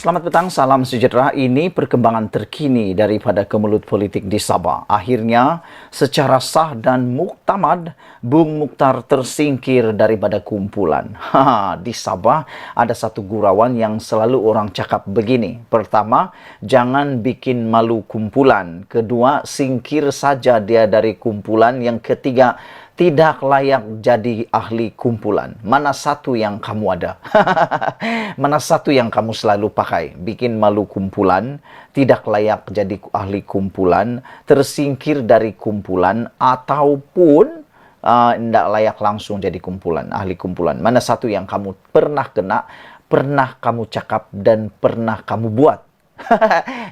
Selamat petang, salam sejahtera. Ini perkembangan terkini daripada kemelut politik di Sabah. Akhirnya, secara sah dan muktamad, Bung Mukhtar tersingkir daripada kumpulan. Di Sabah ada satu gurauan yang selalu orang cakap begini. Pertama, jangan bikin malu kumpulan. Kedua, singkir saja dia dari kumpulan. Yang ketiga, tidak layak jadi ahli kumpulan. Mana satu yang kamu ada? Mana satu yang kamu selalu pakai? Bikin malu kumpulan, tidak layak jadi ahli kumpulan, tersingkir dari kumpulan, ataupun tidak layak langsung jadi kumpulan, ahli kumpulan. Mana satu yang kamu pernah kena, pernah kamu cakap, dan pernah kamu buat?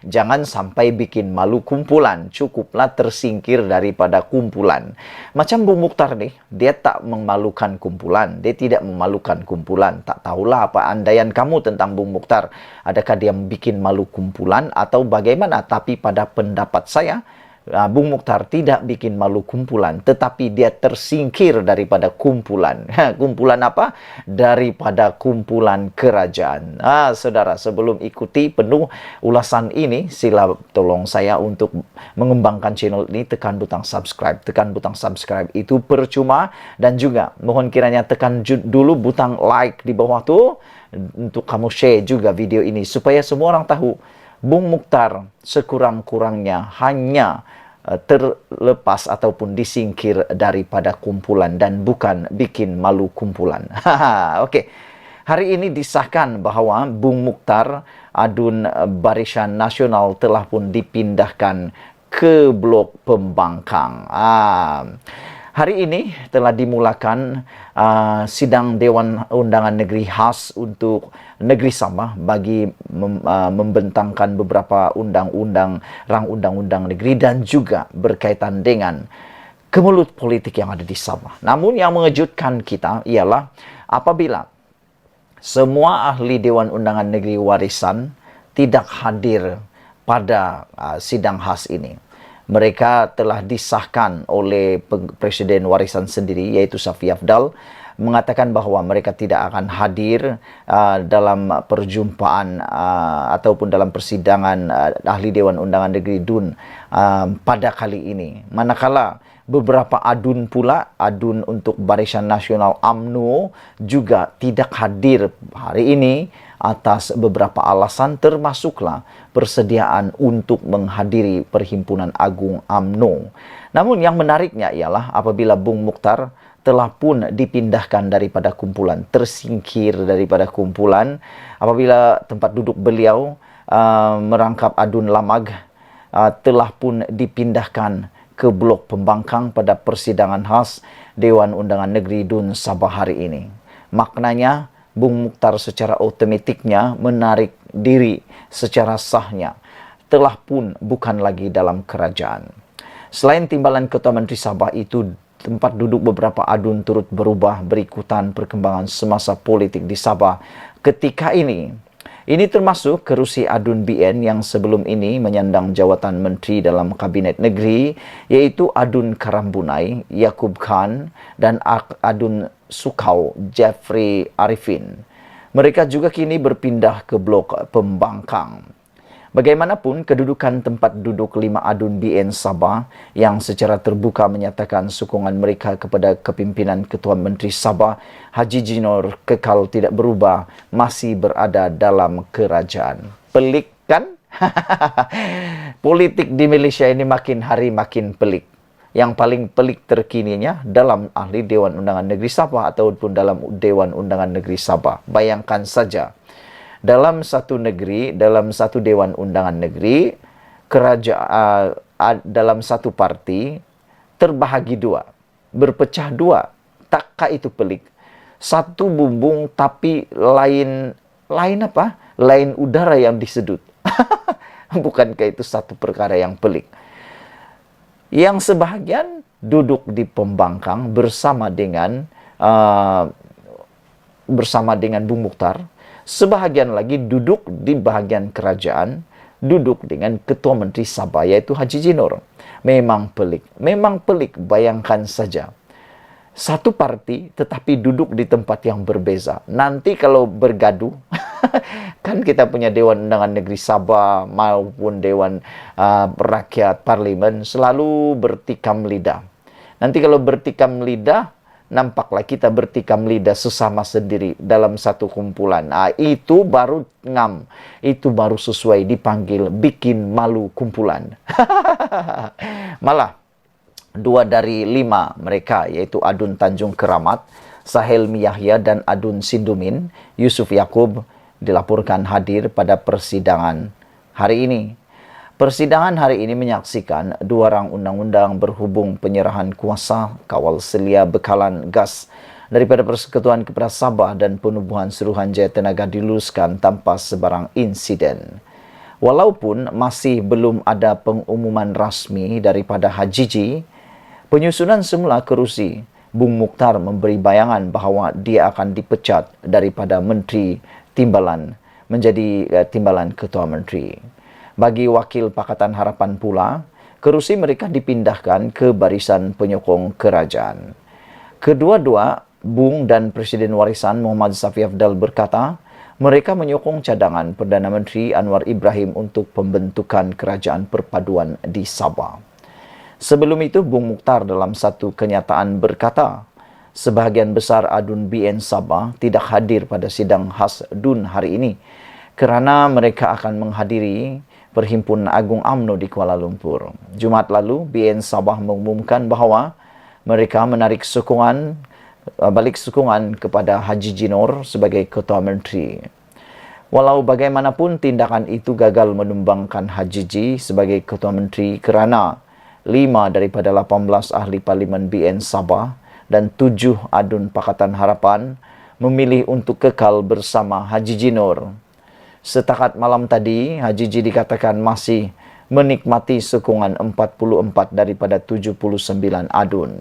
Jangan sampai bikin malu kumpulan. Cukuplah tersingkir daripada kumpulan. Macam Bung Mukhtar nih, dia tak memalukan kumpulan. Dia tidak memalukan kumpulan. Tak tahulah apa andaian kamu tentang Bung Mukhtar. Adakah dia bikin malu kumpulan atau bagaimana? Tapi pada pendapat saya, Bung Mukhtar tidak bikin malu kumpulan, tetapi dia tersingkir daripada kumpulan. Kumpulan apa? Daripada kumpulan kerajaan. Saudara, sebelum ikuti penuh ulasan ini, sila tolong saya untuk mengembangkan channel ini, tekan butang subscribe. Tekan butang subscribe itu percuma, dan juga mohon kiranya tekan dulu butang like di bawah tuh, untuk kamu share juga video ini, supaya semua orang tahu Bung Mukhtar sekurang-kurangnya hanya terlepas ataupun disingkir daripada kumpulan dan bukan bikin malu kumpulan. Oke. Hari ini disahkan bahawa Bung Mukhtar, adun Barisan Nasional, telah pun dipindahkan ke Blok Pembangkang. Hari ini telah dimulakan sidang Dewan Undangan Negeri khas untuk Negeri Sabah bagi membentangkan beberapa undang-undang, rang undang-undang negeri, dan juga berkaitan dengan kemelut politik yang ada di Sabah. Namun yang mengejutkan kita ialah apabila semua ahli Dewan Undangan Negeri Warisan tidak hadir pada sidang khas ini. Mereka telah disahkan oleh Presiden Warisan sendiri, yaitu Safi Afdal, mengatakan bahawa mereka tidak akan hadir dalam perjumpaan ataupun dalam persidangan ahli Dewan Undangan Negeri DUN pada kali ini. Manakala beberapa adun pula, adun untuk Barisan Nasional UMNO juga tidak hadir hari ini atas beberapa alasan, termasuklah persediaan untuk menghadiri Perhimpunan Agung UMNO. Namun yang menariknya ialah apabila Bung Mukhtar telah pun dipindahkan daripada kumpulan, tersingkir daripada kumpulan, apabila tempat duduk beliau merangkap adun Lamag telah pun dipindahkan ke Blok Pembangkang pada persidangan khas Dewan Undangan Negeri DUN Sabah hari ini. Maknanya Bung Mukhtar secara otomatiknya menarik diri secara sahnya, telah pun bukan lagi dalam kerajaan. Selain timbalan Ketua Menteri Sabah itu, tempat duduk beberapa adun turut berubah berikutan perkembangan semasa politik di Sabah ketika ini. Ini termasuk kerusi adun BN yang sebelum ini menyandang jawatan menteri dalam Kabinet Negeri, yaitu adun Karambunai, Yaakob Khan, dan adun Sukau, Jeffrey Arifin. Mereka juga kini berpindah ke Blok Pembangkang. Bagaimanapun, kedudukan tempat duduk 5 adun BN Sabah yang secara terbuka menyatakan sokongan mereka kepada kepimpinan Ketua Menteri Sabah, Haji Jinor, kekal tidak berubah, masih berada dalam kerajaan. Pelik kan? Politik di Malaysia ini makin hari makin pelik. Yang paling pelik terkininya dalam ahli Dewan Undangan Negeri Sabah ataupun dalam Dewan Undangan Negeri Sabah. Bayangkan saja, dalam satu negeri, dalam satu Dewan Undangan Negeri, kerajaan dalam satu parti terbahagi dua, berpecah dua. Takkah itu pelik? Satu bumbung tapi lain apa? Lain udara yang disedut. Bukankah itu satu perkara yang pelik? Yang sebahagian duduk di Pembangkang bersama dengan Bung Mukhtar, sebahagian lagi duduk di bahagian kerajaan, duduk dengan Ketua Menteri Sabah, yaitu Haji Jinor. Memang pelik, bayangkan saja. satu parti tetapi duduk di tempat yang berbeza. Nanti kalau bergaduh, kan kita punya Dewan Undangan Negeri Sabah maupun Dewan Rakyat Parlimen selalu bertikam lidah. Nanti kalau bertikam lidah, nampaklah kita bertikam lidah sesama sendiri dalam satu kumpulan. Itu baru ngam, itu baru sesuai dipanggil bikin malu kumpulan. Malah 2 dari 5 mereka, yaitu Adun Tanjung Keramat, Sahelmi Yahya, dan Adun Sindumin, Yusuf Yakub, dilaporkan hadir pada persidangan hari ini. Persidangan hari ini menyaksikan 2 rang undang-undang berhubung penyerahan kuasa kawal selia bekalan gas daripada Persekutuan kepada Sabah dan Penubuhan Suruhanjaya Tenaga diluluskan tanpa sebarang insiden. Walaupun masih belum ada pengumuman rasmi daripada HJJ, penyusunan semula kerusi, Bung Mukhtar memberi bayangan bahawa dia akan dipecat daripada Menteri Timbalan menjadi Timbalan Ketua Menteri. Bagi Wakil Pakatan Harapan pula, kerusi mereka dipindahkan ke barisan penyokong kerajaan. Kedua-dua, Bung dan Presiden Warisan Muhammad Safi Afdal berkata, mereka menyokong cadangan Perdana Menteri Anwar Ibrahim untuk pembentukan kerajaan perpaduan di Sabah. Sebelum itu, Bung Mukhtar dalam satu kenyataan berkata, sebahagian besar Adun BN Sabah tidak hadir pada sidang khas DUN hari ini kerana mereka akan menghadiri Perhimpunan Agung UMNO di Kuala Lumpur. Jumaat lalu, BN Sabah mengumumkan bahawa mereka menarik balik sokongan kepada Haji Jinor sebagai Ketua Menteri. Walau bagaimanapun tindakan itu gagal menumbangkan HJJ sebagai Ketua Menteri kerana 5 daripada 18 ahli Parlimen BN Sabah dan 7 Adun Pakatan Harapan memilih untuk kekal bersama Haji Jinor. Setakat malam tadi, HJJ dikatakan masih menikmati sokongan 44 daripada 79 adun.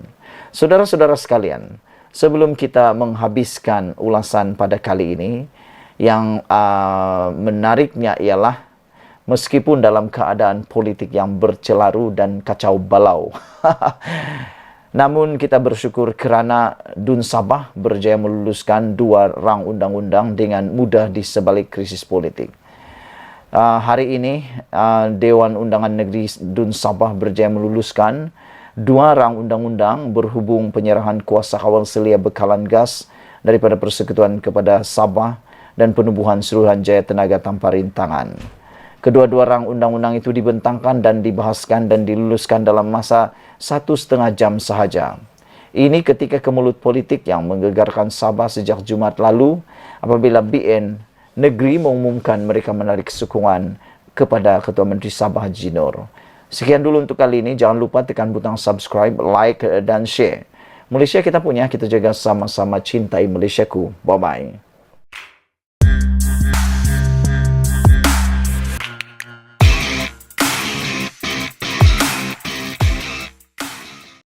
Saudara-saudara sekalian, sebelum kita menghabiskan ulasan pada kali ini, yang menariknya ialah meskipun dalam keadaan politik yang bercelaru dan kacau balau, namun kita bersyukur kerana DUN Sabah berjaya meluluskan 2 rang undang-undang dengan mudah di sebalik krisis politik. Hari ini, Dewan Undangan Negeri DUN Sabah berjaya meluluskan 2 rang undang-undang berhubung penyerahan kuasa kawal selia bekalan gas daripada Persekutuan kepada Sabah dan Penubuhan Suruhanjaya Tenaga tanpa rintangan. Kedua-dua rang undang-undang itu dibentangkan dan dibahaskan dan diluluskan dalam masa 1,5 jam sahaja. Ini ketika kemelut politik yang menggegarkan Sabah sejak Jumaat lalu apabila BN Negeri mengumumkan mereka menarik sokongan kepada Ketua Menteri Sabah Haji Jinor. Sekian dulu untuk kali ini. Jangan lupa tekan butang subscribe, like dan share. Malaysia kita punya, kita jaga sama-sama cintai Malaysiaku. Bye-bye.